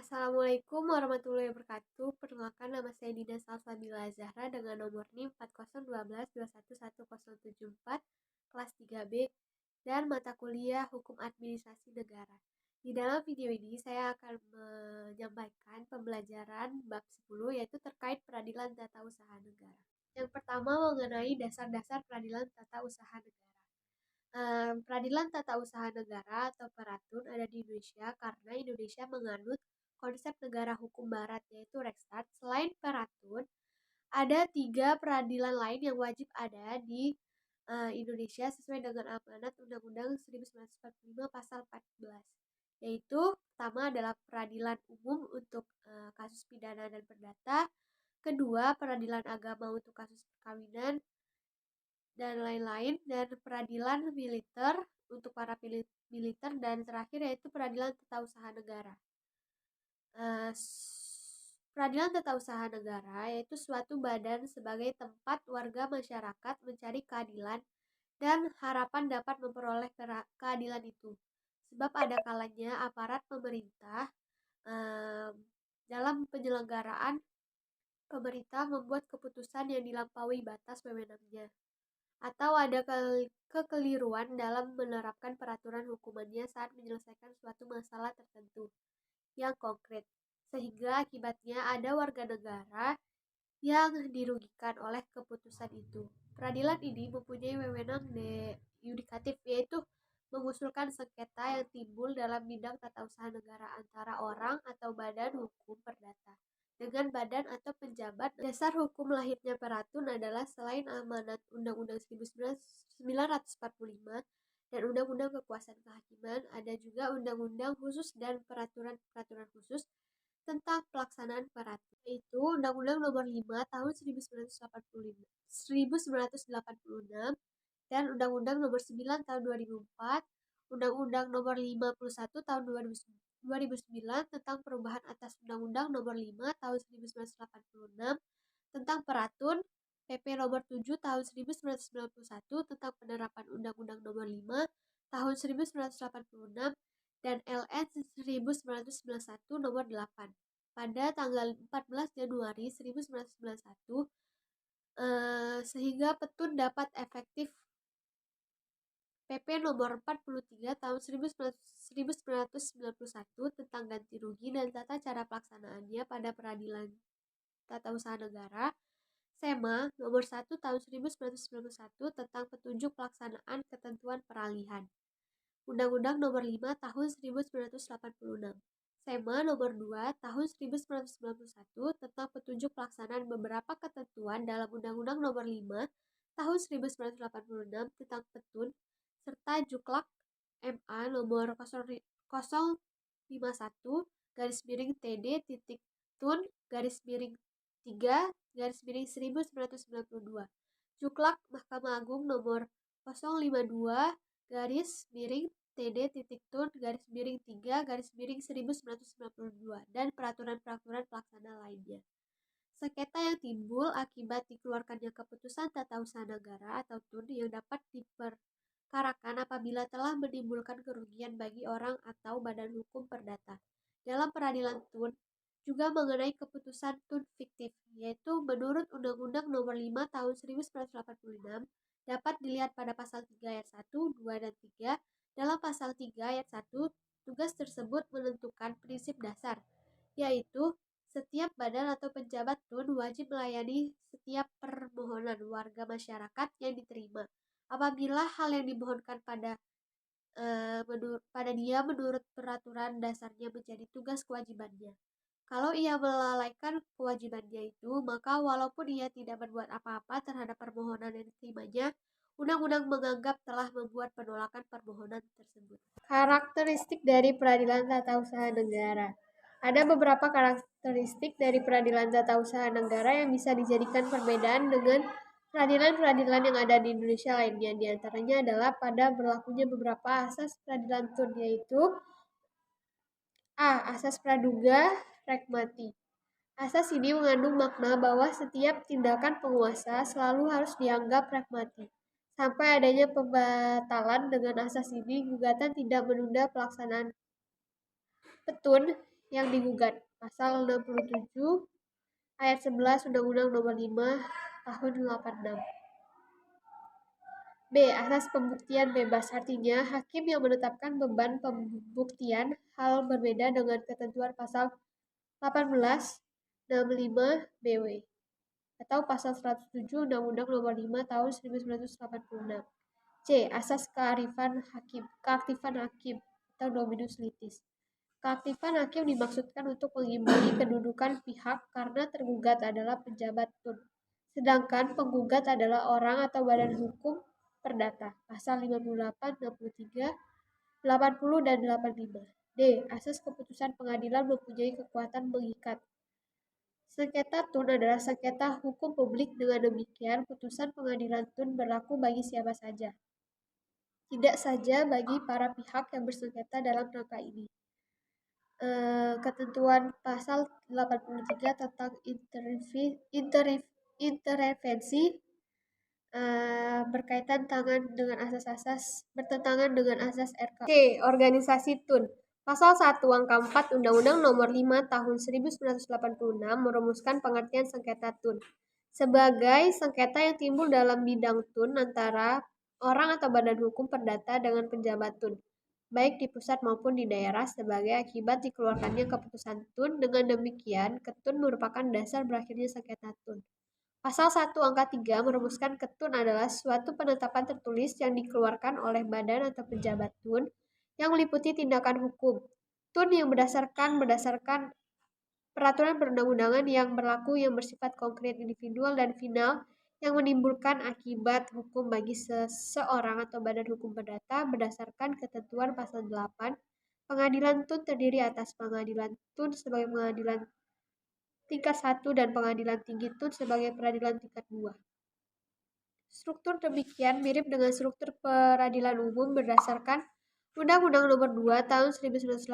Assalamualaikum warahmatullahi wabarakatuh. Perkenalkan, nama saya Dina Salsabila Zahra dengan nomor NIM 4012211074 kelas 3B dan mata kuliah Hukum Administrasi Negara. Di dalam video ini saya akan menyampaikan pembelajaran bab 10 yaitu terkait peradilan tata usaha negara. Yang pertama mengenai dasar-dasar peradilan tata usaha negara. Peradilan tata usaha negara atau Peratun ada di Indonesia karena Indonesia menganut konsep negara hukum barat yaitu Rekstad. Selain Peratun, ada 3 peradilan lain yang wajib ada di Indonesia sesuai dengan amanat Undang-Undang 1945 pasal 14, yaitu pertama adalah peradilan umum untuk kasus pidana dan perdata, kedua peradilan agama untuk kasus perkawinan dan lain-lain, dan peradilan militer untuk para militer, dan terakhir yaitu peradilan tata usaha negara. Peradilan tata usaha negara yaitu suatu badan sebagai tempat warga masyarakat mencari keadilan dan harapan dapat memperoleh keadilan itu. Sebab ada kalanya aparat pemerintah dalam penyelenggaraan pemerintah membuat keputusan yang dilampaui batas wewenangnya, atau ada kekeliruan dalam menerapkan peraturan hukumannya saat menyelesaikan suatu masalah tertentu yang konkret, sehingga akibatnya ada warga negara yang dirugikan oleh keputusan itu. Peradilan ini mempunyai wewenang yudikatif, yaitu mengusulkan sengketa yang timbul dalam bidang tata usaha negara antara orang atau badan hukum perdata dengan badan atau penjabat. Dasar hukum lahirnya Peratun adalah selain amanat Undang-Undang 1945 dan Undang-Undang Kekuasaan Kehakiman, ada juga undang-undang khusus dan peraturan-peraturan khusus tentang pelaksanaan Peratun, yaitu Undang-Undang Nomor 5 Tahun 1986 dan Undang-Undang Nomor 9 Tahun 2004, Undang-Undang Nomor 51 Tahun 2009 tentang perubahan atas Undang-Undang Nomor 5 Tahun 1986 tentang Peratun, PP Nomor 7 Tahun 1991 tentang penerapan Undang-Undang Nomor 5 Tahun 1986 dan LN 1991 Nomor 8 pada tanggal 14 Januari 1991, sehingga Petun dapat efektif PP Nomor 43 Tahun 1991 tentang ganti rugi dan tata cara pelaksanaannya pada peradilan tata usaha negara, SEMA Nomor 1 Tahun 1991 tentang petunjuk pelaksanaan ketentuan peralihan, Undang-Undang Nomor 5 Tahun 1986, SEMA Nomor 2 Tahun 1991 tentang petunjuk pelaksanaan beberapa ketentuan dalam Undang-Undang Nomor 5 Tahun 1986 tentang Petun, serta Juklak MA Nomor 051-TIN-3/1992, Juklak Mahkamah Agung Nomor 052-TD-TUN-3/1992 dan peraturan-peraturan pelaksana lainnya. Sengketa yang timbul akibat dikeluarkannya keputusan tata usaha negara atau TUN yang dapat diperkarakan apabila telah menimbulkan kerugian bagi orang atau badan hukum perdata. Dalam peradilan TUN juga mengenai keputusan TUN fiktif, yaitu menurut Undang-Undang Nomor 5 Tahun 1986 dapat dilihat pada pasal 3 ayat 1, 2, dan 3. Dalam pasal 3 ayat 1, tugas tersebut menentukan prinsip dasar, yaitu setiap badan atau penjabat TUN wajib melayani setiap permohonan warga masyarakat yang diterima apabila hal yang dimohonkan pada dia menurut peraturan dasarnya menjadi tugas kewajibannya. Kalau ia melalaikan kewajibannya itu, maka walaupun ia tidak berbuat apa-apa terhadap permohonan yang diterimanya, undang-undang menganggap telah membuat penolakan permohonan tersebut. Karakteristik dari peradilan tata usaha negara. Ada beberapa karakteristik dari peradilan tata usaha negara yang bisa dijadikan perbedaan dengan peradilan-peradilan yang ada di Indonesia lainnya. Di antaranya adalah pada berlakunya beberapa asas peradilan TUN, yaitu A. Asas praduga pragmati. Asas ini mengandung makna bahwa setiap tindakan penguasa selalu harus dianggap pragmatik. Sampai adanya pembatalan dengan asas ini, gugatan tidak menunda pelaksanaan Petun yang digugat. Pasal 67 ayat 11 Undang-Undang Nomor 5 Tahun 86. B. Asas pembuktian bebas, artinya hakim yang menetapkan beban pembuktian hal berbeda dengan ketentuan pasal 1865 BW atau pasal 107 Undang-Undang Nomor 5 Tahun 1986. C. Asas keaktifan hakim atau dominus litis. Keaktifan hakim dimaksudkan untuk mengimbangi kedudukan pihak karena tergugat adalah pejabat tun, sedangkan penggugat adalah orang atau badan hukum perdata. Pasal 58, 63, 80, dan 85. D. Asas keputusan pengadilan mempunyai kekuatan mengikat. Sengketa tun adalah sengketa hukum publik, dengan demikian putusan pengadilan tun berlaku bagi siapa saja, tidak saja bagi para pihak yang bersengketa dalam rangka ini. Ketentuan pasal 83 tentang intervensi bertentangan dengan asas RKUHP. C. Organisasi tun. Pasal 1 angka 4 Undang-Undang Nomor 5 Tahun 1986 merumuskan pengertian sengketa tun sebagai sengketa yang timbul dalam bidang tun antara orang atau badan hukum perdata dengan pejabat tun, baik di pusat maupun di daerah, sebagai akibat dikeluarkannya keputusan tun. Dengan demikian, ketun merupakan dasar berakhirnya sengketa tun. Pasal 1 angka 3 merumuskan ketun adalah suatu penetapan tertulis yang dikeluarkan oleh badan atau pejabat tun yang meliputi tindakan hukum tun yang berdasarkan peraturan perundang-undangan yang berlaku yang bersifat konkret, individual, dan final, yang menimbulkan akibat hukum bagi seseorang atau badan hukum perdata berdasarkan ketentuan pasal 8. Pengadilan tun terdiri atas pengadilan tun sebagai pengadilan tingkat 1 dan pengadilan tinggi tun sebagai peradilan tingkat 2. Struktur demikian mirip dengan struktur peradilan umum berdasarkan Undang-Undang Nomor 2 Tahun 1986.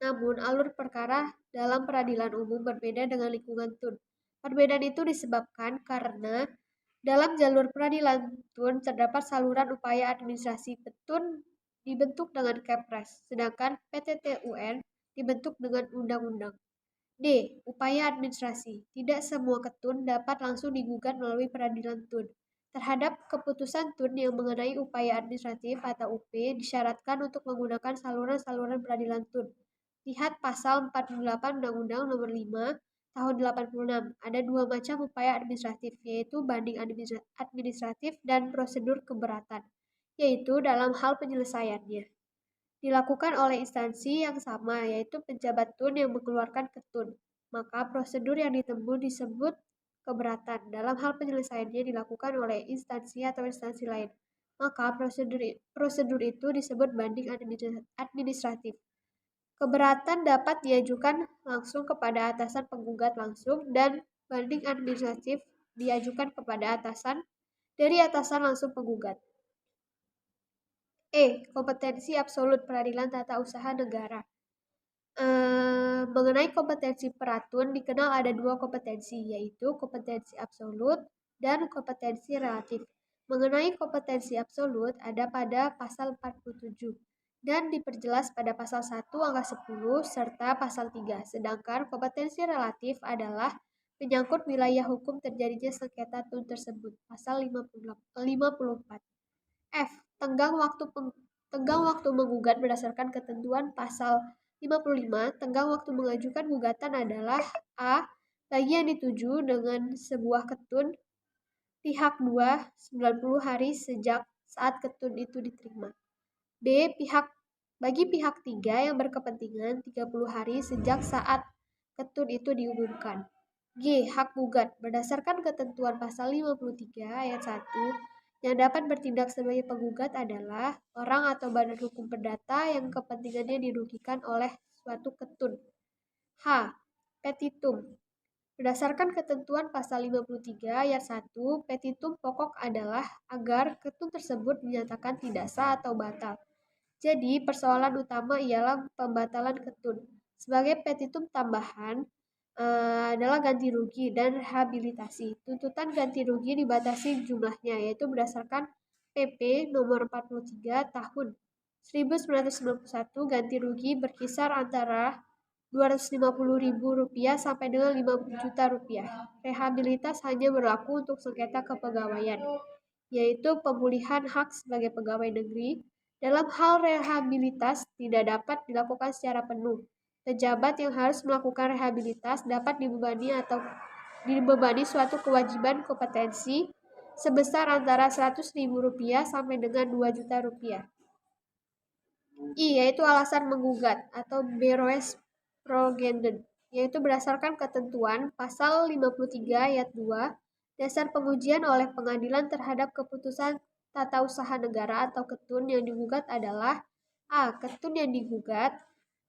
Namun, alur perkara dalam peradilan umum berbeda dengan lingkungan tun. Perbedaan itu disebabkan karena dalam jalur peradilan tun terdapat saluran upaya administrasi. Petun dibentuk dengan Kepres, sedangkan PTTUN dibentuk dengan undang-undang. D. Upaya administrasi. Tidak semua ketun dapat langsung digugat melalui peradilan tun. Terhadap keputusan tun yang mengenai upaya administratif atau UP disyaratkan untuk menggunakan saluran-saluran peradilan tun. Lihat pasal 48 Undang-Undang Nomor 5 Tahun 86. Ada dua macam upaya administratif, yaitu banding administratif dan prosedur keberatan, yaitu dalam hal penyelesaiannya dilakukan oleh instansi yang sama, yaitu pejabat tun yang mengeluarkan ketun. Maka prosedur yang ditempuh disebut keberatan. Dalam hal penyelesaiannya dilakukan oleh instansi atau instansi lain, maka prosedur itu disebut banding administratif. Keberatan dapat diajukan langsung kepada atasan penggugat langsung, dan banding administratif diajukan kepada atasan dari atasan langsung penggugat. Kompetensi absolut peradilan tata usaha negara. Mengenai kompetensi peratun dikenal ada dua kompetensi, yaitu kompetensi absolut dan kompetensi relatif. Mengenai kompetensi absolut ada pada pasal 47 dan diperjelas pada pasal 1 angka 10 serta pasal 3. Sedangkan kompetensi relatif adalah menyangkut wilayah hukum terjadinya sengketa tun tersebut. Pasal 54. F. Tenggang waktu menggugat berdasarkan ketentuan pasal 55. Tenggang waktu mengajukan gugatan adalah A. Bagi yang dituju dengan sebuah ketun, pihak 2 90 hari sejak saat ketun itu diterima. B. Bagi pihak 3 yang berkepentingan 30 hari sejak saat ketun itu diumumkan. G. Hak gugat berdasarkan ketentuan pasal 53 ayat 1, yang dapat bertindak sebagai penggugat adalah orang atau badan hukum perdata yang kepentingannya dirugikan oleh suatu ketun. H. Petitum. Berdasarkan ketentuan pasal 53 ayat 1, petitum pokok adalah agar ketun tersebut dinyatakan tidak sah atau batal. Jadi, persoalan utama ialah pembatalan ketun. Sebagai petitum tambahan adalah ganti rugi dan rehabilitasi. Tuntutan ganti rugi dibatasi jumlahnya, yaitu berdasarkan PP nomor 43 tahun 1991. Ganti rugi berkisar antara Rp250.000 sampai dengan Rp50 juta. Rehabilitas hanya berlaku untuk sengketa kepegawaian, yaitu pemulihan hak sebagai pegawai negeri. Dalam hal rehabilitas tidak dapat dilakukan secara penuh. Pejabat yang harus melakukan rehabilitas dapat dibebani suatu kewajiban kompetensi sebesar antara Rp100.000 sampai dengan Rp2 juta. Yaitu alasan menggugat atau beroes progenden, yaitu berdasarkan ketentuan Pasal 53 Ayat 2, dasar pengujian oleh pengadilan terhadap keputusan tata usaha negara atau ketun yang digugat adalah A. Ketun yang digugat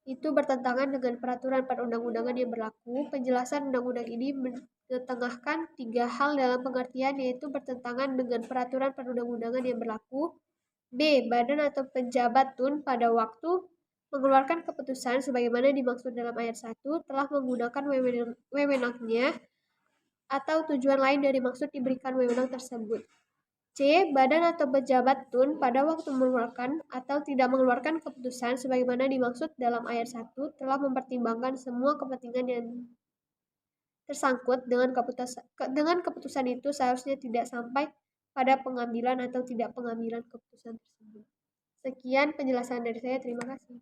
itu bertentangan dengan peraturan perundang-undangan yang berlaku. Penjelasan undang-undang ini mengetengahkan tiga hal dalam pengertian, yaitu bertentangan dengan peraturan perundang-undangan yang berlaku. B. Badan atau penjabat tun pada waktu mengeluarkan keputusan sebagaimana dimaksud dalam ayat 1 telah menggunakan wewenangnya atau tujuan lain dari maksud diberikan wewenang tersebut. C. Badan atau pejabat tun pada waktu mengeluarkan atau tidak mengeluarkan keputusan sebagaimana dimaksud dalam ayat 1 telah mempertimbangkan semua kepentingan yang tersangkut dengan keputusan itu seharusnya tidak sampai pada pengambilan atau tidak pengambilan keputusan tersebut. Sekian penjelasan dari saya, terima kasih.